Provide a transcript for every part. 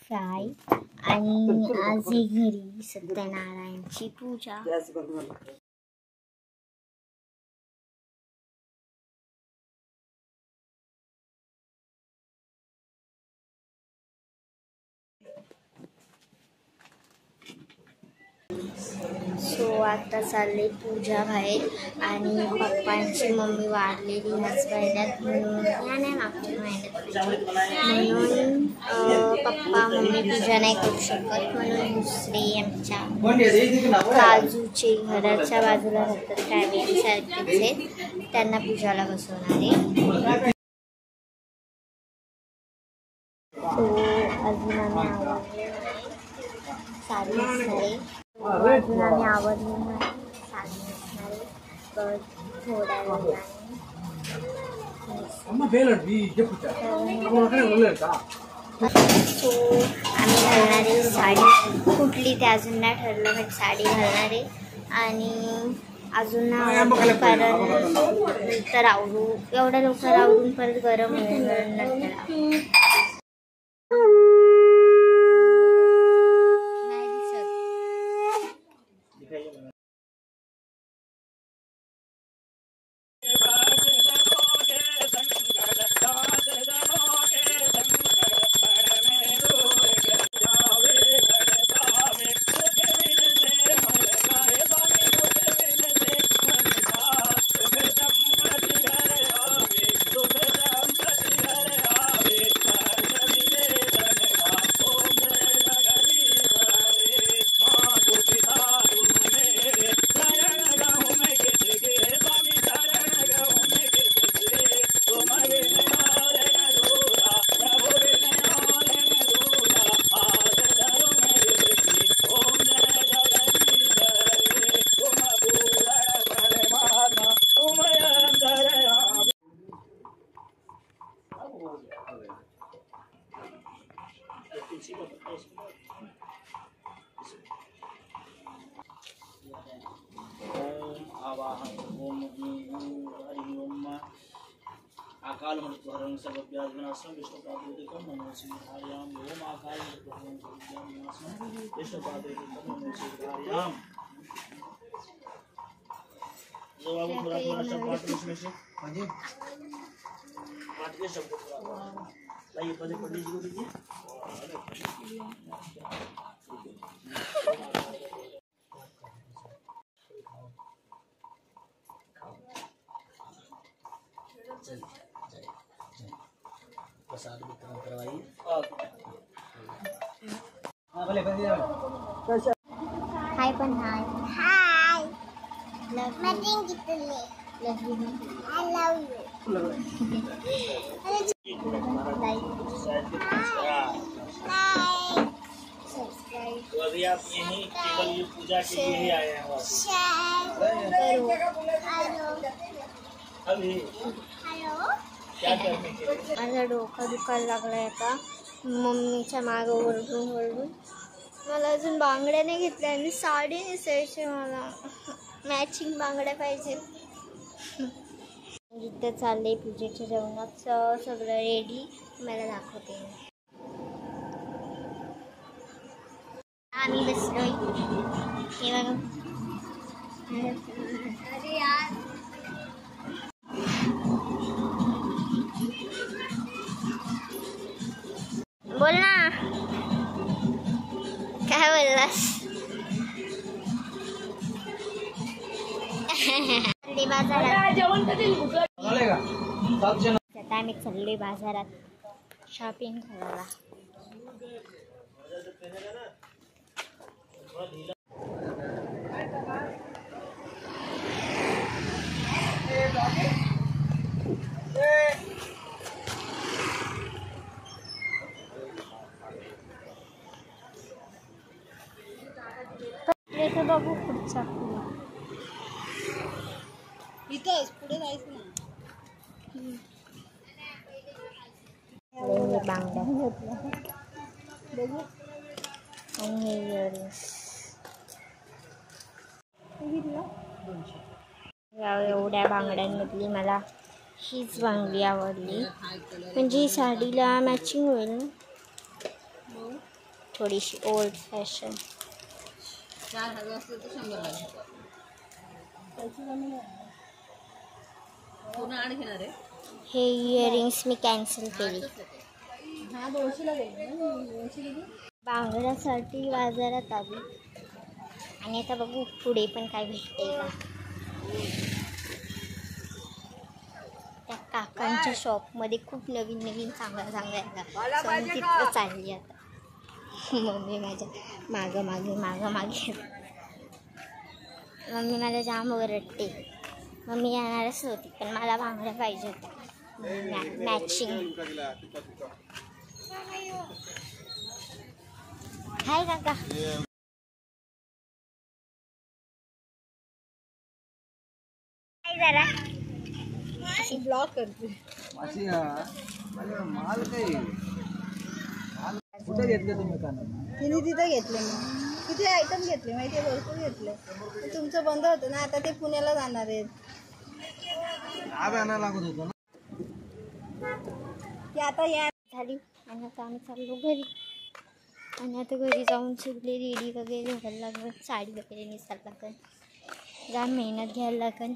Fry आणि आज घरी सत्यनारायणची पूजा. सो आता चालले पूजा बाहेर आणि पप्पांची मम्मी वारलेली ह्याच महिन्यात म्हणून नाही मागच्या महिन्यात म्हणून पप्पा मम्मी पूजा नाही करू शकत म्हणून दुसरे आमच्या काजूचे घराच्या बाजूला राहतात फॅमिली सारखेच त्यांना पूजाला बसवणारे. सो अजून आम्ही आवडले साडी असणारे अजून आम्ही आवडली साडी असणारे पण थोड्या सो आम्ही घालणारे साडी कुठली ते अजून नाही ठरलं पण साडी घालणारे आणि अजून कारण तर आवडू एवढ्या लवकर आवडून परत गरम होईल नंतर अकाल मृत्युहरण सर्वव्याधिनाशं विष्णुपादोदिकं नमो सिंहार्यां ओम अकाल मृत्युहरण सर्वव्याधिनाशं विष्णुपादोदिकं नमो सिंहार्यां. जवाब थोड़ा शब्द पाठ इसमें से हां पाठ के शब्द लाइए पहले पढ़ लीजिए. प्रसाद वितरण करवाइए. हाय पण हाय हाय लव यू आई लव यू. तो अभी आप यहीं केवल ये पूजा के लिए ही आए हैं. अभी माझं डोकं दुखायला लागलंय आता मम्मीच्या मागं ओरडून मला अजून बांगड्या नाही घेतल्या आणि साडी नेसायची मला मॅचिंग बांगड्या पाहिजेत. इथं चालले पूजेच्या जेवणात सगळं रेडी मला दाखवते. आम्ही बसलोय हे बघा. अरे यार बोल ना काय बोललास. आता आम्ही चाललोय बाजारात शॉपिंग करायला. बघू पुढचा इथंच पुढे जायचं ना. बांगड्या बघू आणि एवढ्या बांगड्यांमधली मला हीच बांगडी आवडली म्हणजे साडीला मॅचिंग होईल ना. थोडीशी ओल्ड फॅशन. 4,000 असलं तर 100 लागेल. पुन्हा आड घेणार आहे. हे इयरिंग्स मी कॅन्सल केली. हा 200ला देईल. बांगड्यासाठी बाजारात आली आणि आता बघू पुढे पण काय भेटते का. त्या काकांच्या शॉपमध्ये खूप नवीन नवीन चांगल्या चांगल्या तिथं चालली आता. मम्मी माझ्या मागं मागे मागं मागे. मम्मी मला जाम ओरडते. मम्मी येणारच होती पण मला बांगड्या पाहिजे होत्या मॅचिंग. हाय काका. जरा ब्लॉक करते. माल काही कुठे घेतले तुम्ही का? तिने तिथं घेतले. किती आयटम घेतले माहिती आहे, भरपूर घेतले. तुमचं बंद होतं ना, आता ते पुण्याला जाणार आहेत. आज आणायला लागत होतो ना की आता या झाली आणि आता आम्ही चाललो घरी. आणि आता घरी जाऊन सगळे रेडी वगैरे व्हायला लागलं. साडी वगैरे नेसायला लागेल. जाम मेहनत घ्यायला लागेल.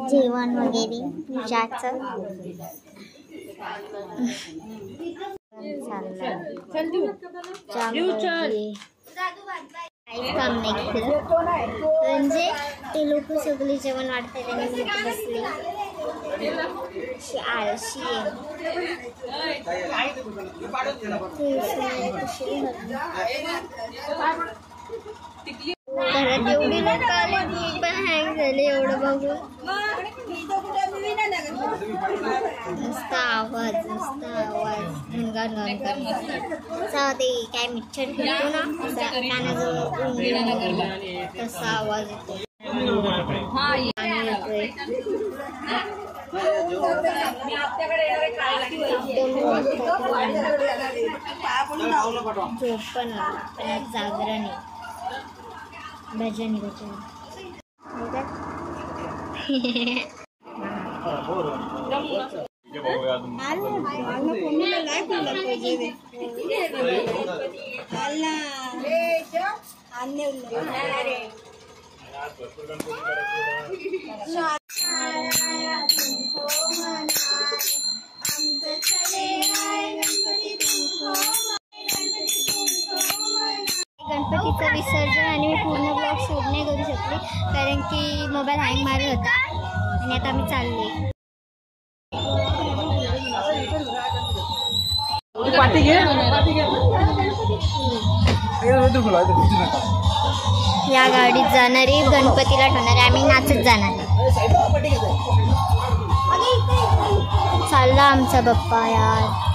जेवण वगैरे पूजाचं काहीच काम नाही केलं. म्हणजे ते लोक सगळे जेवण वाढतात आणि मी बसले आळशी घरात एवढी लोक आले मी पण हँग झाले एवढं बघून. नुसता आवाज घनघन ते काय मिक्सर फिरतो ना कानाजवळ तसा आवाज येतो. झोप पण जागरण आहे. भजन गणपतीचं विसर्जन आणि मी पूर्ण ब्लॉग शूट नाही करू शकले कारण की मोबाईल हँग मारत होता. आणि आता आम्ही चालले. पार्टी घे. या गाडीत जाणारी गणपतीला ठेवणारे, आम्ही नाचत जाणार. चालला आमचा बाप्पा यार.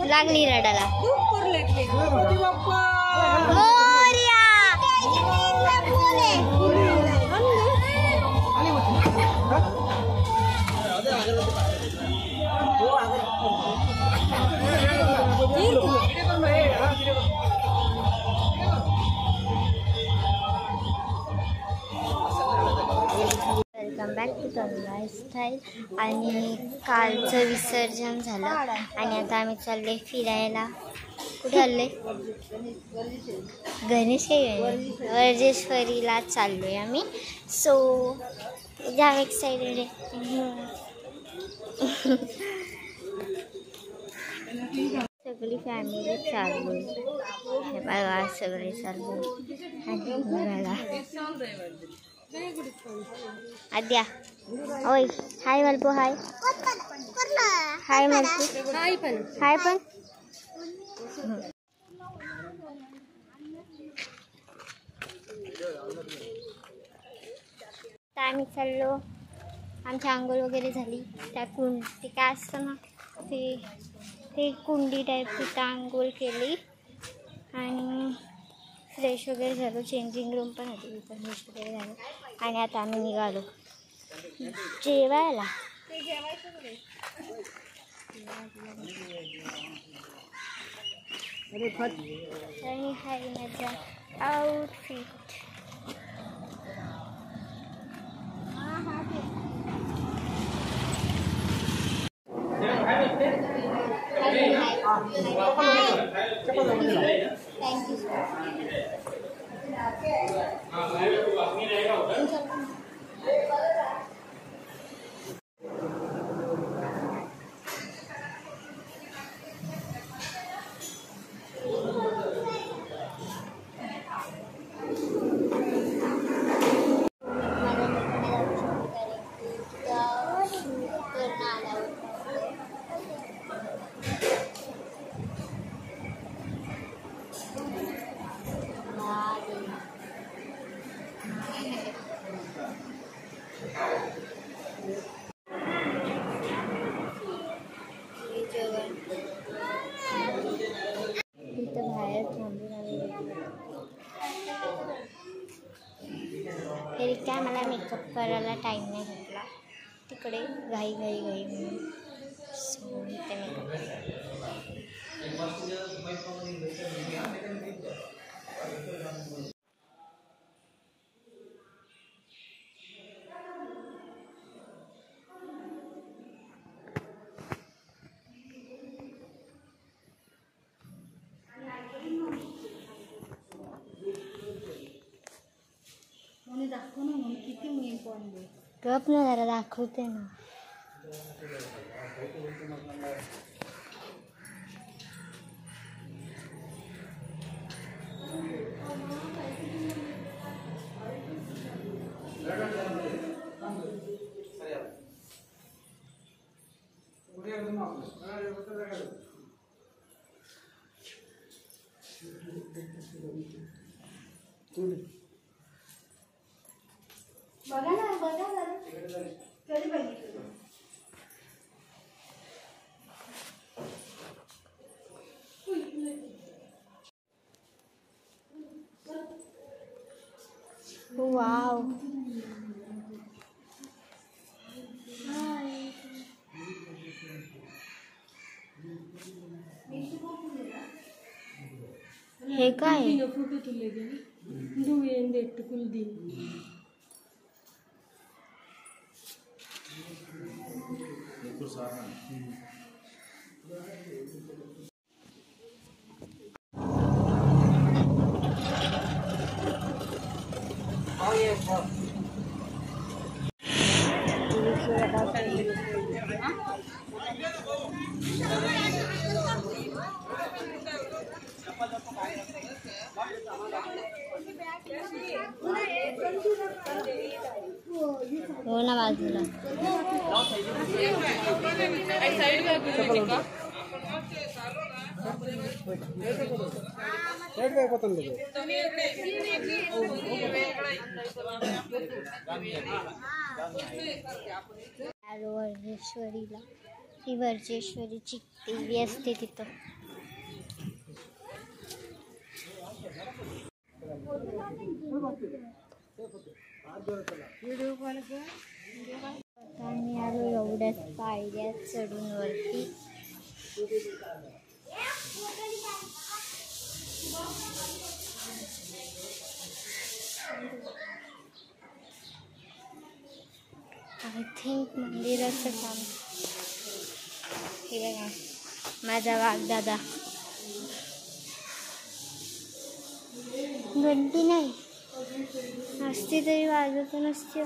लागली रडाला. Welcome back to the lifestyle. आणि कालचं विसर्जन झालं आणि आता आम्ही चालले फिरायला. कुठे आले? गणेश वर्जेश्वरीला चाललो आहे आम्ही. सो जाम एक्साइटेड आहे. सगळी फॅमिली चाललो. हे बघा सगळे चाललो आणि बघायला आद्या. ओय हाय मलपू. हाय हाय मलपू. हाय पण हाय पण. तर आम्ही चाललो. आमची आंघोळ वगैरे झाली. त्या ते काय असतं ना ते कुंडी टाईप तिथं आंघोळ केली आणि फ्रेश वगैरे झालो. चेंजिंग रूम पण होती तिथं फ्रेश वगैरे झालं आणि आता आम्ही निघालो जेवायला. आणि हाय माझा आउटफिट. थँक्यू. इथं बाहेर थांबून आम्ही तरी काय मला मेकअप करायला टाईम नाही भेटला. तिकडे घाई म्हणून. सो इथे मेकअप. दाखव ना मग किती मेन पॉईंट. गप ना जरा दाखवते ना. बघा ना कधी बघितलं. वाव. हे काय? फोटो तुले गेले कुलदी. हो ना बाजूला. वर्जेश्वरीला ती वर्जेश्वरीची देवी असते तिथं. आम्ही आलो एवढ्याच पायऱ्या चढून वरती. आय थिंक मंदिराचं काम. हे बघा माझा वाघदादा. घंटी नाही असती तरी वाजत नसते.